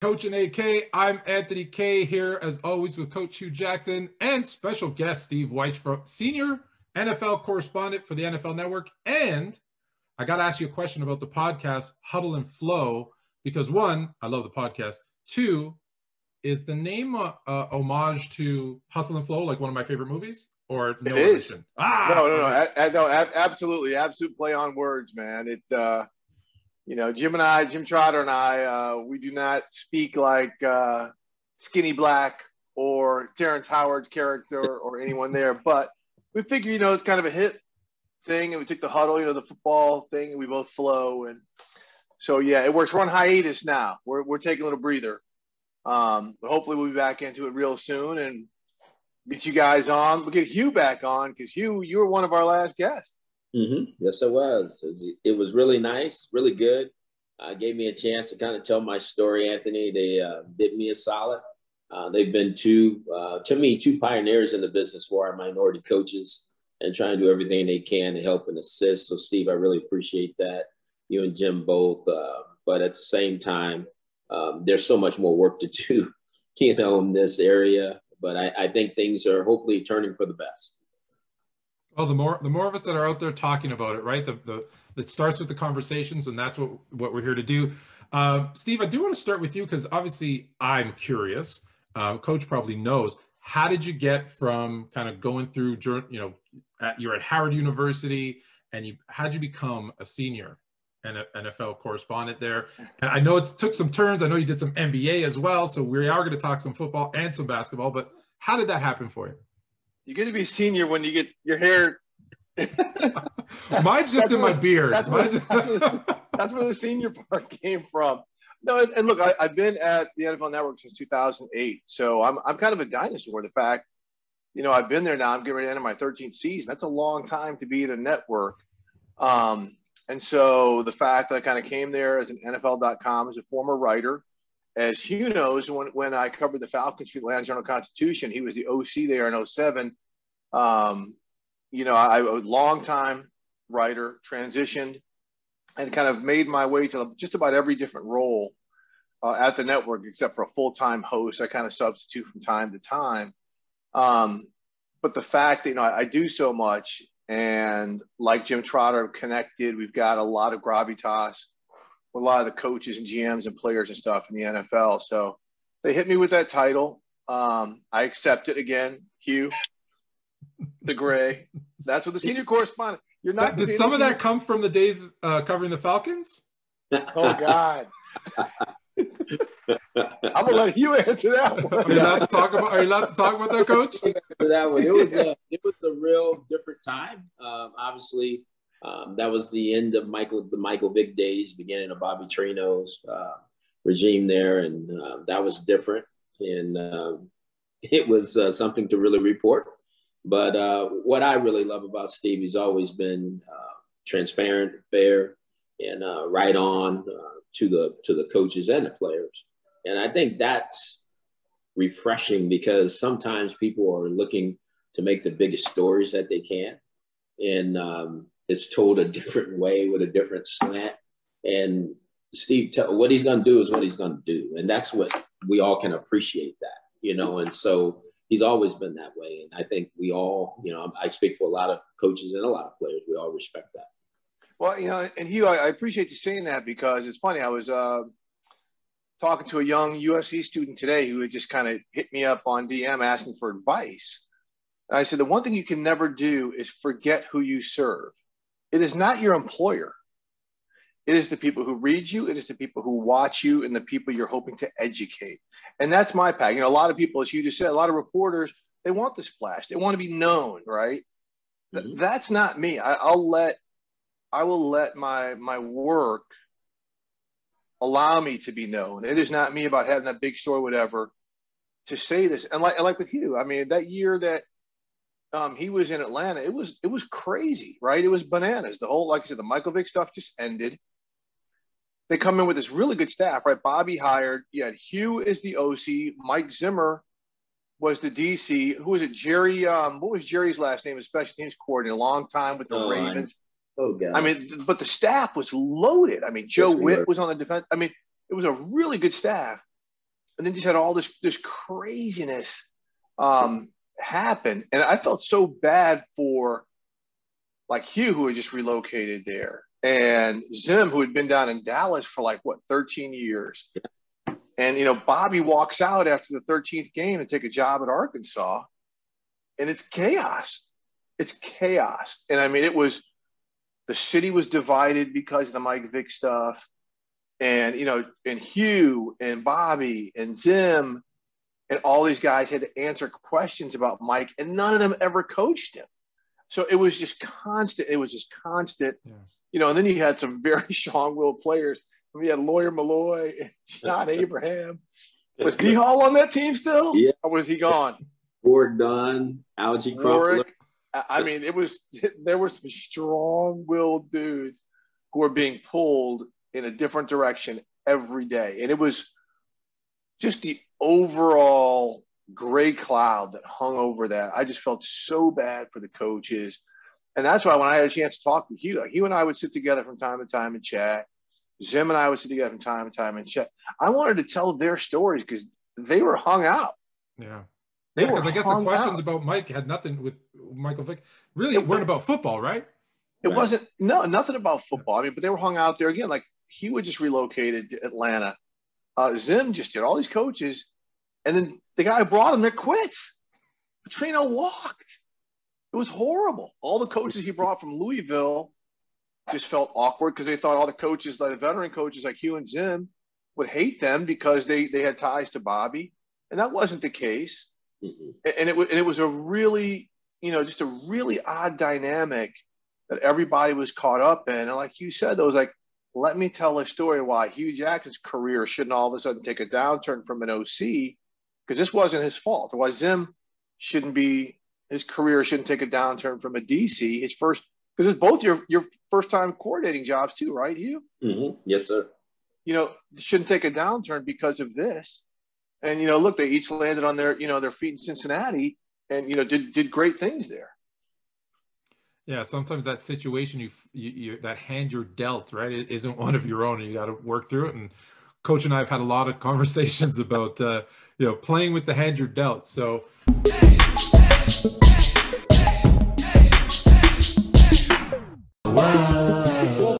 Coach and AK. I'm Anthony K here as always with Coach Hugh Jackson and special guest Steve Wyche, senior NFL correspondent for the NFL Network. And I got to ask you a question about the podcast Huddle and Flow because one, I love the podcast. Two, is the name homage to Hustle and Flow, like one of my favorite movies, or no relation? No, absolutely, absolute play on words, man. Jim Trotter and I, we do not speak like Skinny Black or Terrence Howard's character or anyone there, but we figure, it's kind of a hit thing, and we took the huddle, the football thing, and we both flow, and so yeah, it works. We're on hiatus now. We're taking a little breather. But hopefully we'll be back into it real soon and get you guys on. We'll get Hugh back on because Hugh, you were one of our last guests. Mm-hmm. Yes, it was. It was really nice, really good. Gave me a chance to kind of tell my story, Anthony. They did me a solid. They've been two pioneers in the business for our minority coaches and trying to do everything they can to help and assist. So, Steve, I really appreciate that. You and Jim both. But at the same time, there's so much more work to do, in this area. But I think things are hopefully turning for the best. Well, the more of us that are out there talking about it, right? It starts with the conversations, and that's what we're here to do. Steve, I do want to start with you because obviously I'm curious. Coach probably knows. How did you get from kind of going through, you're at Howard University, and how'd you become a senior and an NFL correspondent there? And I know it took some turns. I know you did some NBA as well. So we are going to talk some football and some basketball, but how did that happen for you? You get to be senior when you get your hair. Mine's just in my beard. That's where the senior part came from. No, and look, I've been at the NFL Network since 2008. So I'm kind of a dinosaur. The fact, I've been there now. I'm getting ready to enter my 13th season. That's a long time to be at a network. And so the fact that I kind of came there as an NFL.com as a former writer, as Hugh knows, when I covered the Falcons for the Atlanta Journal-Constitution, he was the OC there in 2007. I was a long-time writer, transitioned, and kind of made my way to just about every different role at the network, except for a full-time host. I kind of substitute from time to time. But the fact that, I do so much, and like Jim Trotter connected, we've got a lot of gravitas with a lot of the coaches and GMs and players and stuff in the NFL. So they hit me with that title. I accept it again, Hugh, the gray. That's what the senior correspondent. You're not. Did some of that come from the days covering the Falcons? Oh God. I'm gonna let you answer that one. Are you allowed to talk about that, Coach? That one. It was a real different time. Obviously, that was the end of the Michael Vick days, beginning of Bobby Trino's regime there, and that was different. And it was something to really report. But what I really love about Steve, he's always been transparent, fair, and right on to the coaches and the players. And I think that's refreshing because sometimes people are looking to make the biggest stories that they can. And it's told a different way with a different slant. And Steve, what he's going to do is what he's going to do. And that's what we all can appreciate that, and so he's always been that way. And I think we all, I speak for a lot of coaches and a lot of players. We all respect that. Well, and Hugh, I appreciate you saying that because it's funny. I was talking to a young USC student today who had just kind of hit me up on DM asking for advice. And I said, the one thing you can never do is forget who you serve. It is not your employer. It is the people who read you. It is the people who watch you and the people you're hoping to educate. And that's my pack. A lot of people, as you just said, a lot of reporters, they want the splash. They want to be known, right? Mm-hmm. That's not me. I will let my work allow me to be known. It is not me about having that big story, whatever, to say this. And like with you, that year that he was in Atlanta, it was crazy, right? It was bananas. The whole, like I said, the Michael Vick stuff just ended. They come in with this really good staff, right? Bobby hired. You had Hugh as the OC. Mike Zimmer was the DC. Who was it? Jerry. What was Jerry's last name? As special teams coordinator, a long time with the Ravens. Oh God. But the staff was loaded. Joe Witt was on the defense. It was a really good staff. and then just had all this craziness happen. And I felt so bad for like Hugh, who had just relocated there, and Zim, who had been down in Dallas for like, what, 13 years. And, you know, Bobby walks out after the 13th game to take a job at Arkansas, and it's chaos. It's chaos. And I mean, the city was divided because of the Mike Vick stuff. And, you know, and Hugh and Bobby and Zim and all these guys had to answer questions about Mike, and none of them ever coached him. So it was just constant. It was just constant, you know, and then you had some very strong-willed players. We had Lawyer Malloy and Sean Abraham. Was D-Hall on that team still? Yeah. Or was he gone? Ward Dunn, Algie Crumpler. I mean, there were some strong-willed dudes who were being pulled in a different direction every day. And it was just the overall gray cloud that hung over that. I just felt so bad for the coaches. And that's why when I had a chance to talk to Hugh, Hugh and I would sit together from time to time and chat. Zim and I would sit together from time to time and chat. I wanted to tell their stories because they were hung out. Yeah. Because I guess the questions about Mike had nothing with Michael Vick. Really, it weren't about football, right? It wasn't, nothing about football. I mean, but they were hung out there again. Like Hugh had just relocated to Atlanta. Zim just did all these coaches. And then the guy who brought him there quits. Petrino walked. It was horrible. All the coaches he brought from Louisville just felt awkward because they thought all the coaches, like the veteran coaches like Hugh and Zim, would hate them because they had ties to Bobby. And that wasn't the case. And it was a really, you know, just a really odd dynamic that everybody was caught up in. And like Hugh said, it was like, let me tell a story why Hugh Jackson's career shouldn't all of a sudden take a downturn from an OC, because this wasn't his fault. Why Zim his career shouldn't take a downturn from a DC, his first, because it's both your first time coordinating jobs too, right, Hugh? Mm-hmm. Yes, sir. You know, shouldn't take a downturn because of this. And, you know, look, they each landed on their feet in Cincinnati and, you know, did great things there. Yeah, sometimes that situation, you that hand you're dealt, right, it isn't one of your own, and you got to work through it. And Coach and I have had a lot of conversations about, you know, playing with the hand you're dealt. So.